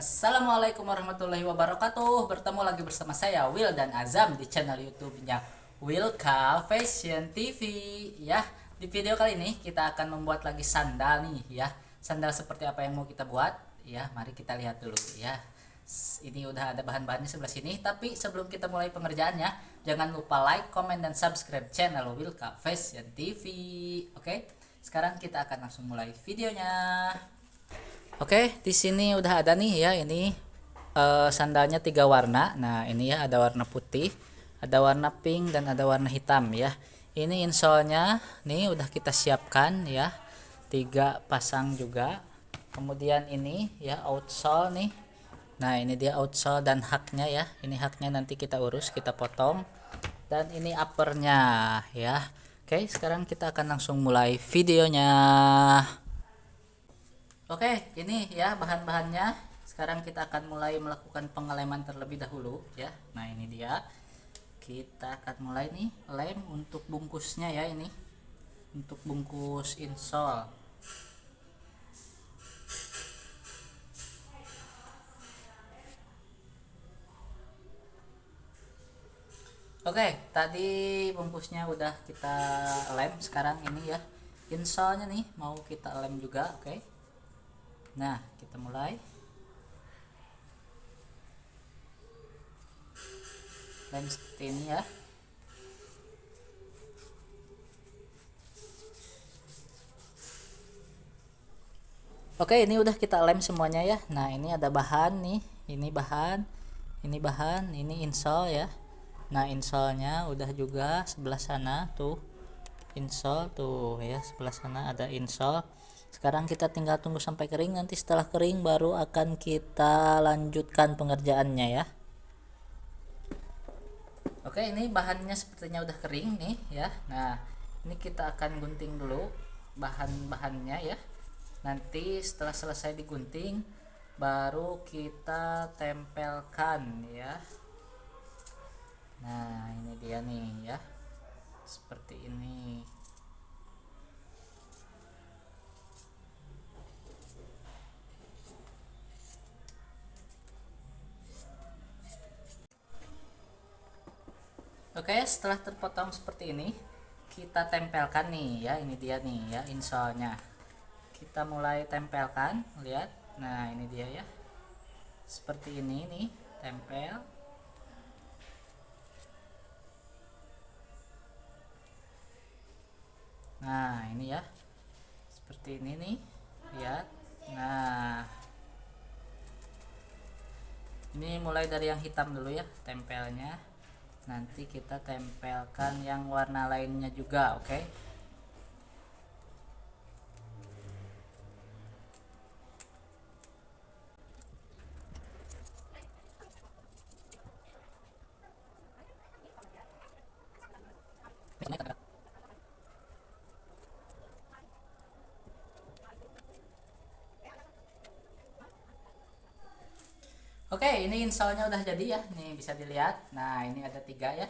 Assalamualaikum warahmatullahi wabarakatuh. Bertemu lagi bersama saya Will dan Azam di channel YouTube-nya Wilka Fashion TV ya. Di video kali ini kita akan membuat lagi sandal nih ya. Sandal seperti apa yang mau kita buat ya? Mari kita lihat dulu ya. Ini udah ada bahan-bahannya sebelah sini, tapi sebelum kita mulai pengerjaannya, jangan lupa like, comment dan subscribe channel Wilka Fashion TV. Oke? Sekarang kita akan langsung mulai videonya. Oke, di sini udah ada nih ya, ini sandalnya 3 warna. Nah, ini ya ada warna putih, ada warna pink dan ada warna hitam ya. Ini insole-nya nih udah kita siapkan ya. 3 pasang juga. Kemudian ini ya outsole nih. Nah, ini dia outsole dan haknya ya. Ini haknya nanti kita urus, kita potong. Dan ini uppernya ya. Oke, sekarang kita akan langsung mulai videonya. Oke, ini ya bahan-bahannya. Sekarang kita akan mulai melakukan pengeleman terlebih dahulu ya. Nah, ini dia. Kita akan mulai nih lem untuk bungkusnya ya, ini. Untuk bungkus insole. Oke, tadi bungkusnya udah kita lem. Sekarang ini ya insole-nya nih mau kita lem juga, oke. Nah, kita mulai lem seperti ini ya. Oke, ini udah kita lem semuanya ya. Nah, ini ada bahan nih, ini bahan, ini insole ya. Nah, insole-nya udah juga sebelah sana tuh, insole tuh ya, sebelah sana ada insole. Sekarang kita tinggal tunggu sampai kering, nanti setelah kering baru akan kita lanjutkan pengerjaannya ya. Oke, ini bahannya sepertinya udah kering nih ya. Nah, ini kita akan gunting dulu bahan-bahannya ya. Nanti setelah selesai digunting baru kita tempelkan ya. Nah, ini dia nih ya. Seperti ini. Oke, setelah terpotong seperti ini, kita tempelkan nih ya. Ini dia nih ya insole-nya. Kita mulai tempelkan, lihat. Nah, ini dia ya. Seperti ini nih, tempel. Nah, ini ya. Seperti ini nih. Lihat. Nah, ini mulai dari yang hitam dulu ya, tempelnya. Nanti kita tempelkan yang warna lainnya juga, oke. Oke, ini insole-nya udah jadi ya. Nih bisa dilihat. Nah, ini ada 3 ya.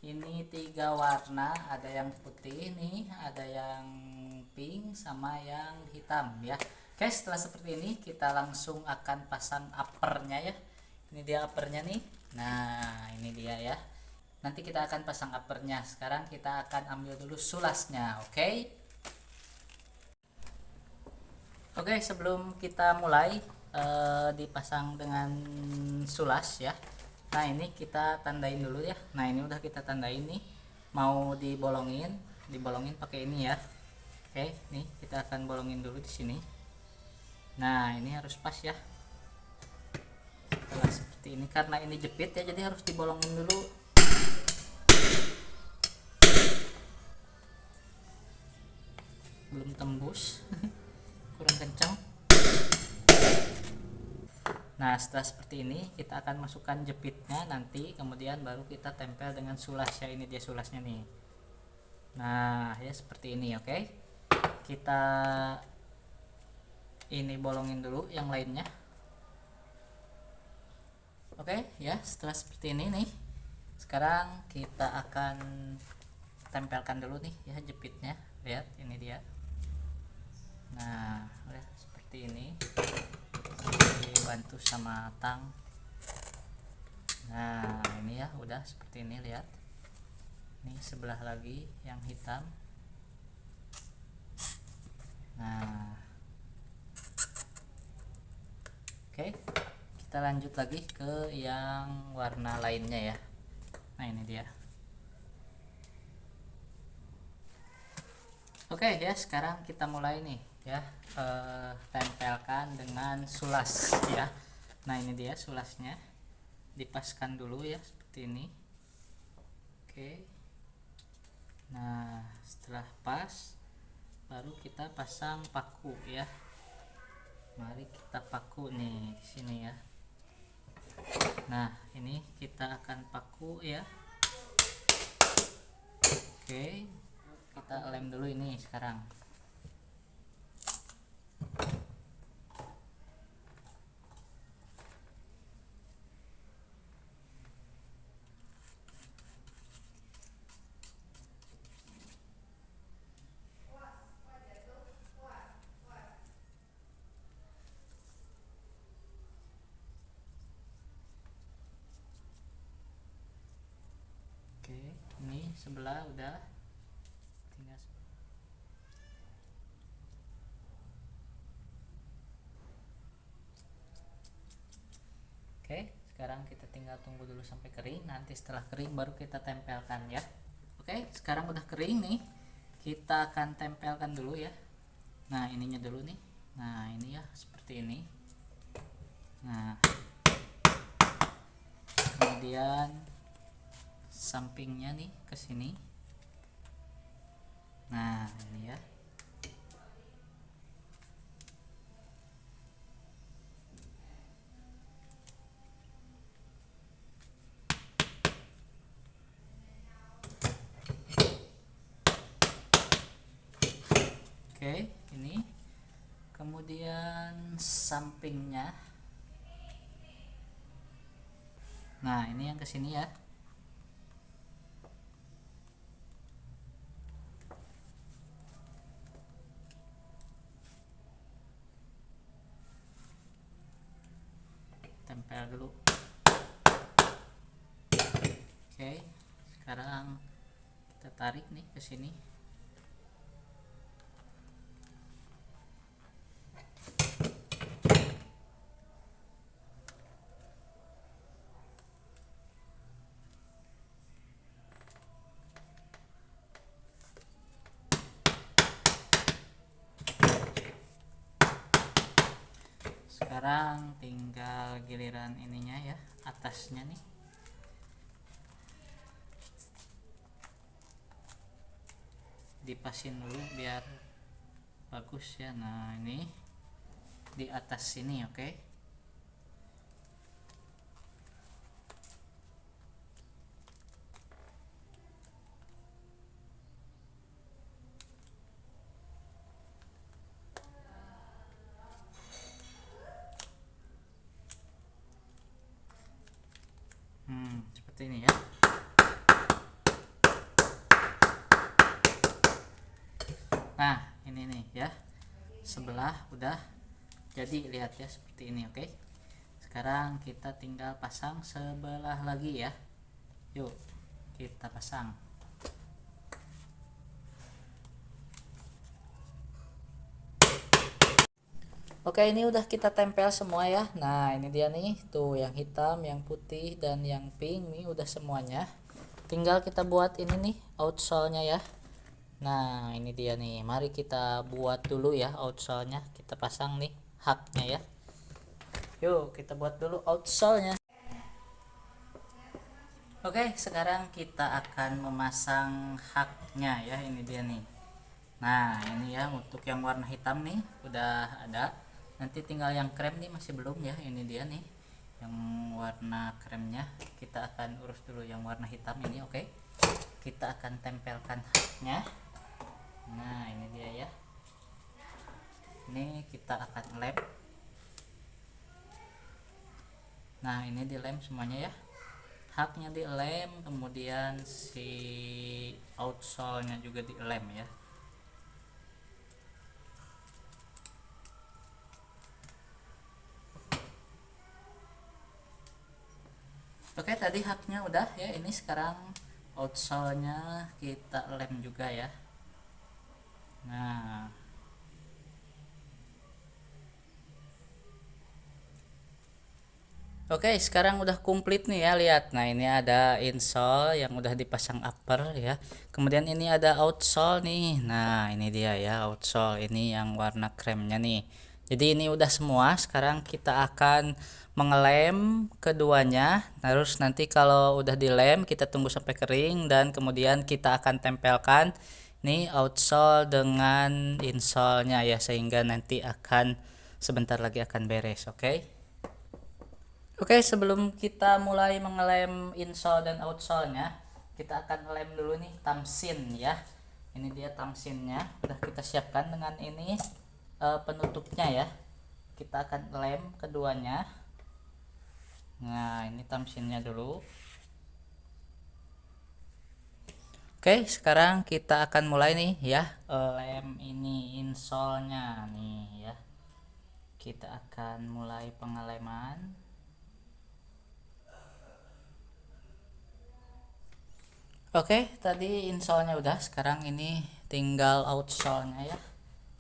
Ini 3 warna, ada yang putih nih, ada yang pink sama yang hitam ya. Oke, setelah seperti ini kita langsung akan pasang uppernya ya. Ini dia uppernya nih. Nah, ini dia ya. Nanti kita akan pasang uppernya. Sekarang kita akan ambil dulu sulasnya, oke? Oke, sebelum kita mulai dipasang dengan sulas ya. Nah, ini kita tandain dulu ya. Nah, ini udah kita tandain nih. Mau dibolongin pakai ini ya. Oke, nih kita akan bolongin dulu di sini. Nah, ini harus pas ya. Setelah seperti ini, karena ini jepit ya, jadi harus dibolongin dulu. Belum tembus. Kurang kencang. Nah, setelah seperti ini kita akan masukkan jepitnya nanti, kemudian baru kita tempel dengan sulas ya. Ini dia sulasnya nih. Nah, ya seperti ini, oke. Kita ini bolongin dulu yang lainnya. Oke, ya setelah seperti ini nih. Sekarang kita akan tempelkan dulu nih ya jepitnya. Lihat, ini dia. Nah, seperti ini. Seperti dibantu sama tang. Nah ini ya udah seperti ini, lihat ini sebelah lagi yang hitam. Nah oke, kita lanjut lagi ke yang warna lainnya ya. Nah ini dia. Oke ya, sekarang kita mulai nih ya, tempelkan dengan sulas ya. Nah ini dia sulasnya, dipaskan dulu ya seperti ini. Oke, nah setelah pas baru kita pasang paku ya. Mari kita paku nih di sini ya. Nah ini kita akan paku ya. Oke, kita lem dulu ini sekarang. Oke, ini sebelah udah, tinggal oke, sekarang kita tinggal tunggu dulu sampai kering. Nanti setelah kering baru kita tempelkan ya. Oke, sekarang udah kering nih, kita akan tempelkan dulu ya. Nah ininya dulu nih. Nah ini ya seperti ini. Nah kemudian sampingnya nih ke sini. Nah ini ya. Oke, ini kemudian sampingnya. Nah ini yang kesini ya. Tempel dulu. Oke, sekarang kita tarik nih ke sini. Sekarang tinggal giliran ininya ya, atasnya nih. Dipasin dulu biar bagus ya. Nah ini di atas sini, oke. Seperti ini ya. Nah ini nih ya, sebelah udah jadi, lihat ya seperti ini. Oke, sekarang kita tinggal pasang sebelah lagi ya. Yuk kita pasang. Oke, ini udah kita tempel semua ya. Nah ini dia nih, tuh yang hitam, yang putih, dan yang pink nih udah semuanya. Tinggal kita buat ini nih outsole-nya ya. Nah ini dia nih, mari kita buat dulu ya outsole-nya. Kita pasang nih haknya ya. Yuk kita buat dulu outsole-nya. Oke, sekarang kita akan memasang haknya ya. Ini dia nih. Nah ini ya, untuk yang warna hitam nih udah ada. Nanti tinggal yang krem nih masih belum ya. Ini dia nih yang warna kremnya. Kita akan urus dulu yang warna hitam ini. Oke, kita akan tempelkan haknya. Nah ini dia ya. Ini kita akan lem. Nah ini dilem semuanya ya. Haknya dilem, kemudian si outsole nya juga dilem ya. Oke, tadi haknya udah ya, ini sekarang outsole-nya kita lem juga ya. Nah, oke, sekarang udah komplit nih ya, lihat. Nah, ini ada insole yang udah dipasang upper ya. Kemudian ini ada outsole nih. Nah, ini dia ya outsole. Ini yang warna kremnya nih. Jadi ini udah semua. Sekarang kita akan mengelem keduanya. Terus nanti kalau udah dilem, kita tunggu sampai kering dan kemudian kita akan tempelkan nih outsole dengan insole-nya ya, sehingga nanti akan sebentar lagi akan beres, oke? Oke, sebelum kita mulai mengelem insole dan outsole-nya, kita akan lem dulu nih tamsin ya. Ini dia tamsinnya, udah kita siapkan dengan ini penutupnya ya. Kita akan lem keduanya. Nah, ini tamsinnya dulu. Oke, sekarang kita akan mulai nih ya, lem ini insole-nya nih ya. Kita akan mulai pengeleman. Oke, tadi insole-nya udah, sekarang ini tinggal outsole-nya ya.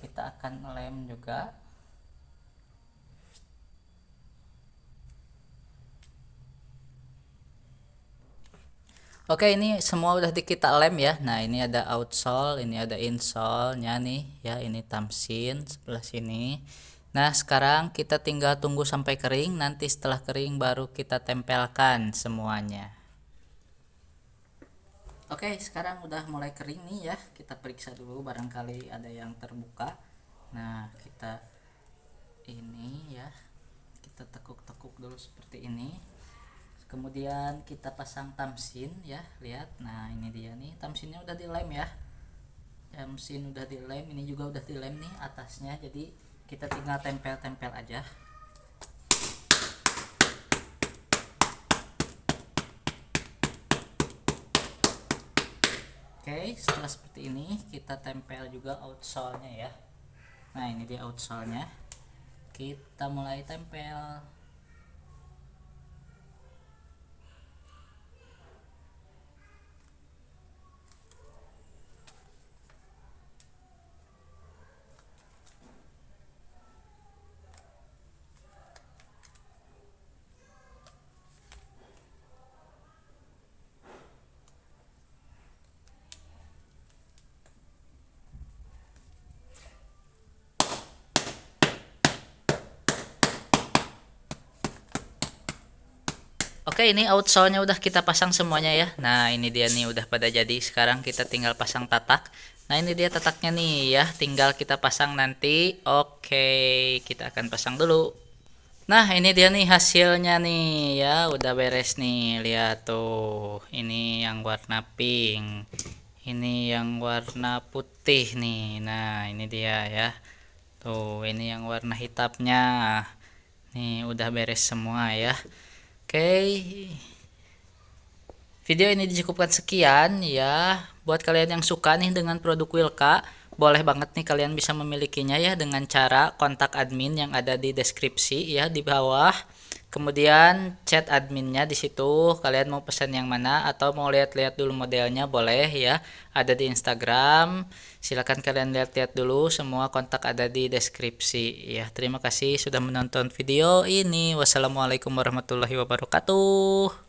Kita akan lem juga. Oke, ini semua udah kita lem ya. Nah, ini ada outsole, ini ada insole-nya nih ya. Ini tamsin sebelah sini. Nah, sekarang kita tinggal tunggu sampai kering. Nanti setelah kering baru kita tempelkan semuanya. Oke, sekarang udah mulai kering nih ya. Kita periksa dulu, barangkali ada yang terbuka. Nah, kita ini ya, kita tekuk-tekuk dulu seperti ini. Kemudian kita pasang tamsin ya, lihat. Nah, ini dia nih, tamsinnya udah dilem ya. Tamsin udah dilem, ini juga udah dilem nih atasnya. Jadi kita tinggal tempel-tempel aja. Oke, setelah seperti ini kita tempel juga outsole-nya ya. Nah, ini dia outsole-nya. Kita mulai tempel. Oke, ini outsole-nya udah kita pasang semuanya ya. Nah, ini dia nih udah pada jadi. Sekarang kita tinggal pasang tatak. Nah, ini dia tataknya nih ya. Tinggal kita pasang nanti. Oke, kita akan pasang dulu. Nah, ini dia nih hasilnya nih ya. Udah beres nih. Lihat tuh. Ini yang warna pink. Ini yang warna putih nih. Nah, ini dia ya. Tuh, ini yang warna hitamnya. Nih, udah beres semua ya. Oke, video ini dicukupkan sekian ya. Buat kalian yang suka nih dengan produk Wilka, boleh banget nih kalian bisa memilikinya ya dengan cara kontak admin yang ada di deskripsi ya di bawah. Kemudian chat adminnya di situ. Kalian mau pesan yang mana atau mau lihat-lihat dulu modelnya boleh ya. Ada di Instagram. Silahkan kalian lihat-lihat dulu. Semua kontak ada di deskripsi ya. Terima kasih sudah menonton video ini. Wassalamualaikum warahmatullahi wabarakatuh.